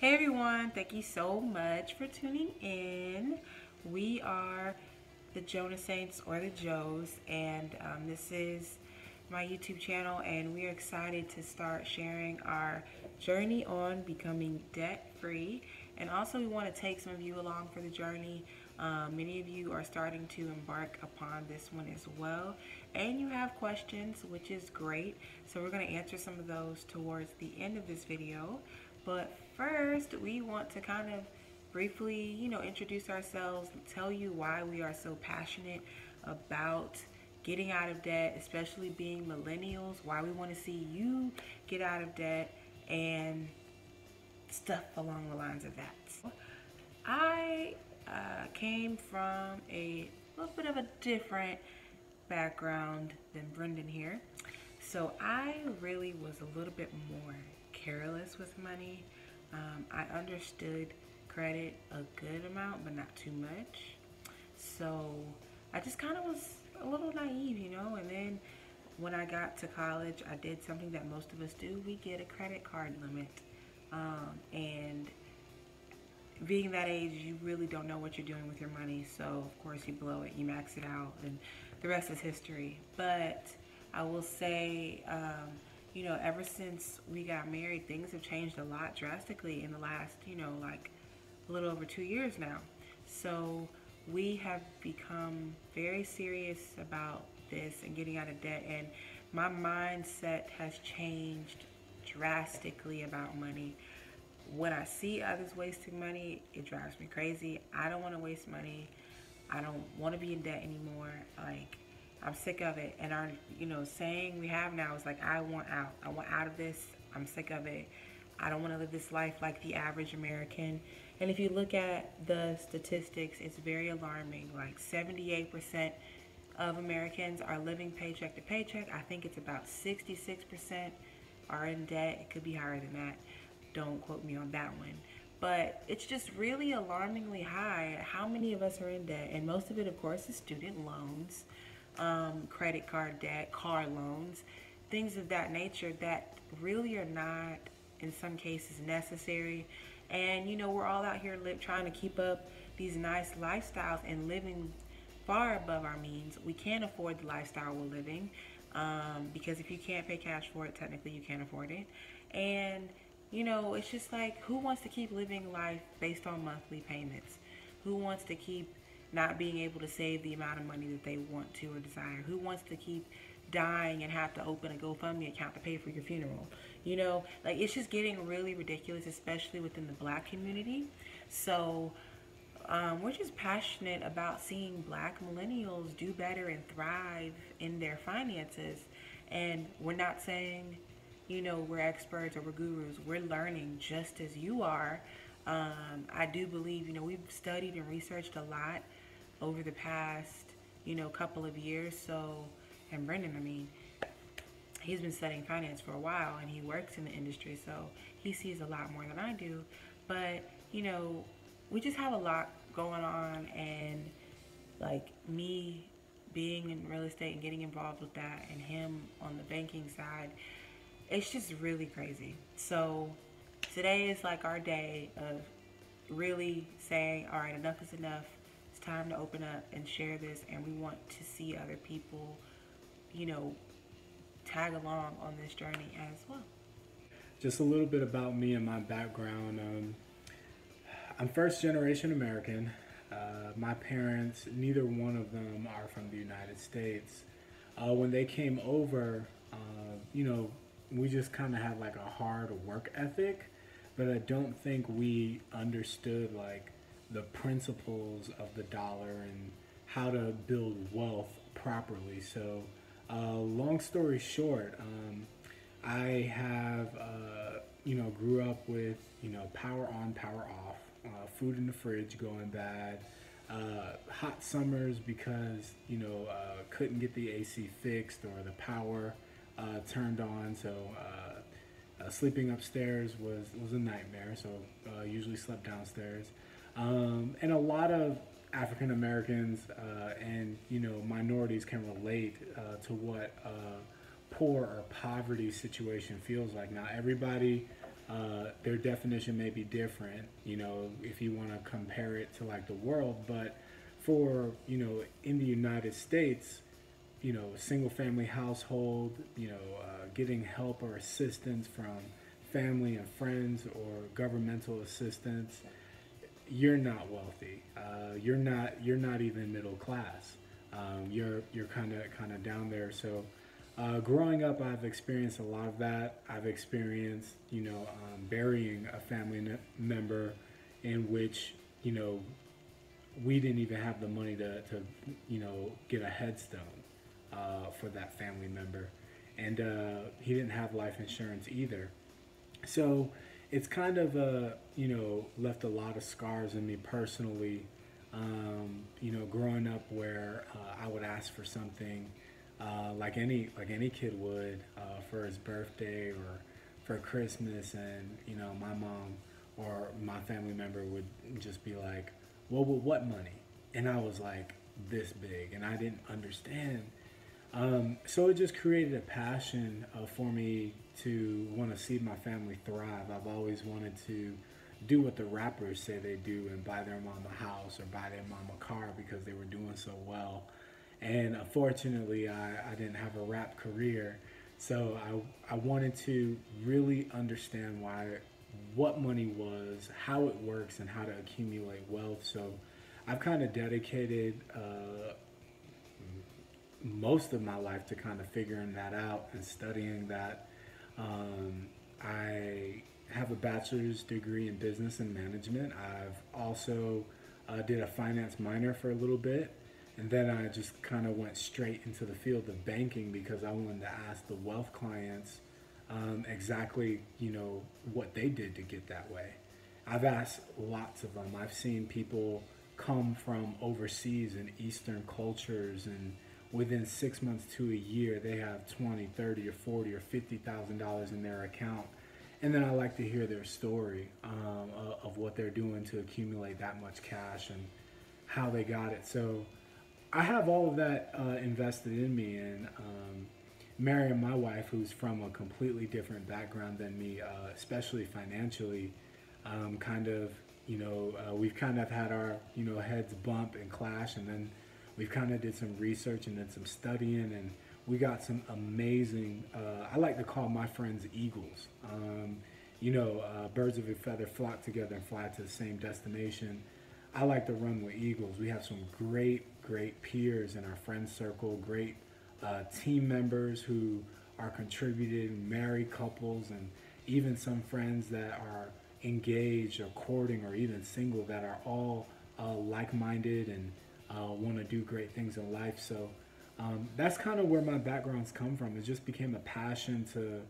Hey everyone, thank you so much for tuning in. We are the Jonas Saints or the Joes, and this is my YouTube channel, and we're excited to start sharing our journey on becoming debt free. And also, we want to take some of you along for the journey. Many of you are starting to embark upon this one as well, and you have questions, which is great. So, we're going to answer some of those towards the end of this video. But first, we want to kind of briefly, introduce ourselves, tell you why we are so passionate about getting out of debt, especially being millennials, why we want to see you get out of debt, and stuff along the lines of that. I came from a little bit of a different background than Brendan here. So I really was a little bit more careless with money. I understood credit a good amount, but not too much. So I just kind of was a little naive, and then when I got to college, I did something that most of us do. We get a credit card limit. And being that age, you really don't know what you're doing with your money. So, of course, you blow it, you max it out, and the rest is history. But I will say, ever since we got married, things have changed a lot drastically in the last, like a little over 2 years now. So we have become very serious about this and getting out of debt. And my mindset has changed drastically about money. When I see others wasting money, it drives me crazy. I don't want to waste money. I don't want to be in debt anymore. Like, I'm sick of it. And our, saying we have now is like, I want out. I want out of this. I'm sick of it. I don't want to live this life like the average American. And if you look at the statistics, it's very alarming. Like 78% of Americans are living paycheck to paycheck. I think it's about 66% are in debt. It could be higher than that. Don't quote me on that one. But it's just really alarmingly high how many of us are in debt. And most of it, of course, is student loans, credit card debt, car loans, things of that nature that really are not, in some cases, necessary. And, we're all out here trying to keep up these nice lifestyles and living far above our means. We can't afford the lifestyle we're living because if you can't pay cash for it, technically you can't afford it. And it's just like, who wants to keep living life based on monthly payments? Who wants to keep not being able to save the amount of money that they want to or desire? Who wants to keep dying and have to open a GoFundMe account to pay for your funeral? Like, it's just getting really ridiculous, especially within the Black community. So we're just passionate about seeing Black millennials do better and thrive in their finances. And we're not saying we're experts or we're gurus. We're learning just as you are. I do believe, we've studied and researched a lot over the past, couple of years. So, and Brendan, he's been studying finance for a while and he works in the industry. So he sees a lot more than I do. But, we just have a lot going on, and like me being in real estate and getting involved with that, and him on the banking side, it's just really crazy. So today is like our day of really saying, all right, enough is enough. It's time to open up and share this. And we want to see other people, tag along on this journey as well. Just a little bit about me and my background. I'm first generation American. My parents, neither one of them are from the United States. When they came over, we just kind of had like a hard work ethic, but I don't think we understood like the principles of the dollar and how to build wealth properly. So, long story short, I have, grew up with, power on, power off, food in the fridge going bad, hot summers because, couldn't get the AC fixed or the power turned on, so sleeping upstairs was a nightmare. So usually slept downstairs, and a lot of African Americans and minorities can relate to what poor or poverty situation feels like. Now everybody their definition may be different, you know, if you want to compare it to like the world. But for, you know, in the United States, you know, single family household, you know, getting help or assistance from family and friends or governmental assistance, you're not wealthy. You're not even middle class. You're kind of down there. So growing up, I've experienced a lot of that. I've experienced, you know, burying a family member in which, you know, we didn't even have the money to you know, get a headstone for that family member. And he didn't have life insurance either. So it's kind of, you know, left a lot of scars in me personally, you know, growing up where I would ask for something like any kid would for his birthday or for Christmas, and you know, my mom or my family member would just be like, "Well, with what money?" And I was like this big, and I didn't understand. So it just created a passion for me to want to see my family thrive. I've always wanted to do what the rappers say they do and buy their mom a house or buy their mom a car because they were doing so well. And unfortunately, I didn't have a rap career. So I wanted to really understand what money was, how it works, and how to accumulate wealth. So I've kind of dedicated most of my life to kind of figuring that out and studying that. I have a bachelor's degree in business and management. I've also did a finance minor for a little bit. And then I just kind of went straight into the field of banking because I wanted to ask the wealth clients exactly, you know, what they did to get that way. I've asked lots of them. I've seen people come from overseas in Eastern cultures, and within 6 months to a year, they have 20, 30, or 40, or $50,000 in their account. And then I like to hear their story of what they're doing to accumulate that much cash and how they got it. So I have all of that invested in me, and marrying my wife, who's from a completely different background than me, especially financially, kind of, you know, we've kind of had our, you know, heads bump and clash, and then we've kind of did some research and then some studying, and we got some amazing, I like to call my friends eagles. You know, birds of a feather flock together and fly to the same destination. I like to run with eagles. We have some great peers in our friend circle, great team members who are contributing, married couples, and even some friends that are engaged or courting or even single that are all like-minded and want to do great things in life. So that's kind of where my backgrounds come from. It just became a passion to,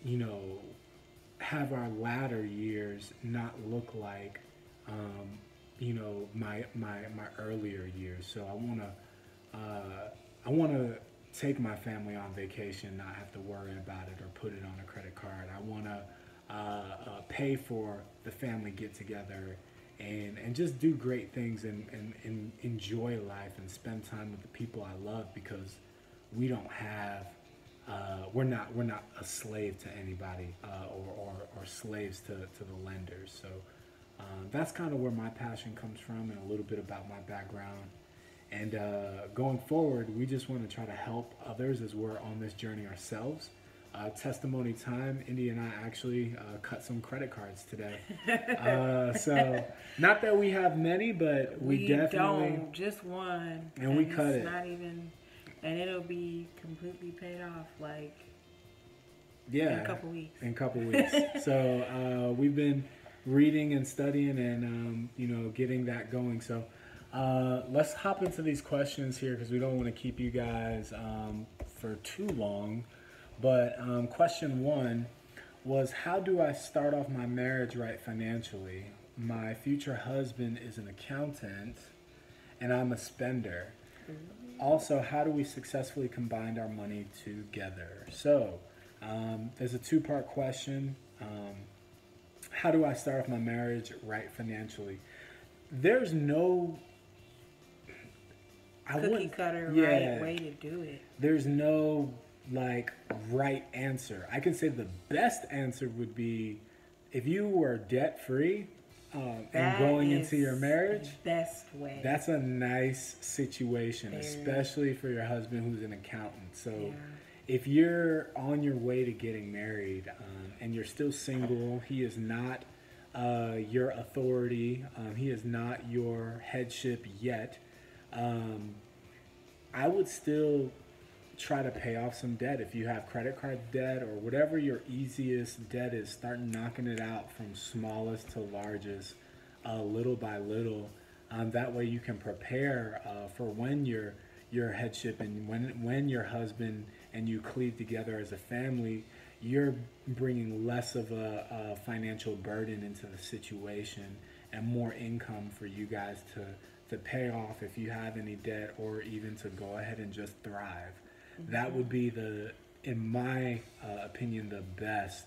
you know, have our latter years not look like you know, my earlier years. So I want to take my family on vacation, not have to worry about it or put it on a credit card. I want to pay for the family get together and just do great things and enjoy life and spend time with the people I love, because we don't have we're not a slave to anybody or slaves to the lenders. So that's kind of where my passion comes from, and a little bit about my background. And going forward, we just want to try to help others as we're on this journey ourselves. Testimony time. Indy and I actually cut some credit cards today. So not that we have many, but we definitely don't, just one, and we cut it. Not even, and it'll be completely paid off like in a couple weeks. In a couple weeks. So we've been reading and studying and you know, getting that going. So let's hop into these questions here because we don't want to keep you guys for too long. But question one was, how do I start off my marriage right financially? My future husband is an accountant and I'm a spender. Also, how do we successfully combine our money together? So there's a two-part question. How do I start off my marriage right financially? There's no cookie cutter right way to do it. There's no like right answer. I can say the best answer would be if you were debt free and That going is into your the marriage. best way. That's a nice situation, Very. especially for your husband who's an accountant. Yeah. So, if you're on your way to getting married and you're still single, he is not your authority, he is not your headship yet. Um, I would still try to pay off some debt. If you have credit card debt or whatever your easiest debt is, start knocking it out from smallest to largest, little by little. That way you can prepare for when your headship and when your husband and you cleave together as a family, you're bringing less of a financial burden into the situation and more income for you guys to pay off if you have any debt or even to go ahead and just thrive. That would be in my opinion, the best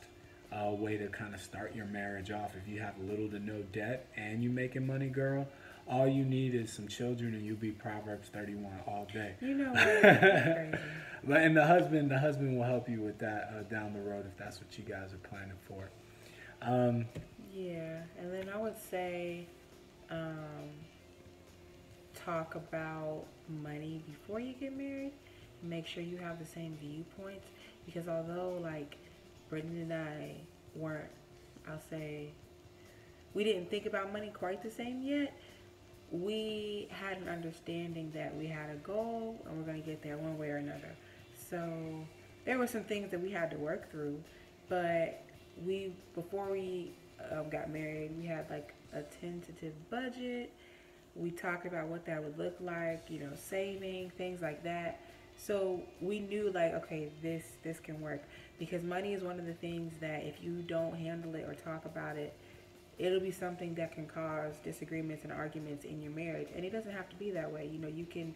way to kind of start your marriage off. If you have little to no debt and you making money, girl, all you need is some children and you'll be Proverbs 31 all day. You know what? That's crazy. But and the husband will help you with that down the road if that's what you guys are planning for. Yeah, and then I would say talk about money before you get married. Make sure you have the same viewpoints because although like Brittany and I weren't, I'll say, we didn't think about money quite the same yet. We had an understanding that we had a goal and we're going to get there one way or another. So there were some things that we had to work through, but before we got married, we had like a tentative budget. We talked about what that would look like, saving, things like that. So we knew like, okay, this can work because money is one of the things that if you don't handle it or talk about it, it'll be something that can cause disagreements and arguments in your marriage. And it doesn't have to be that way. You can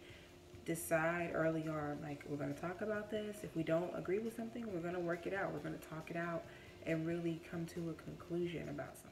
decide early on, like, we're going to talk about this. If we don't agree with something, we're going to work it out. We're going to talk it out and really come to a conclusion about something.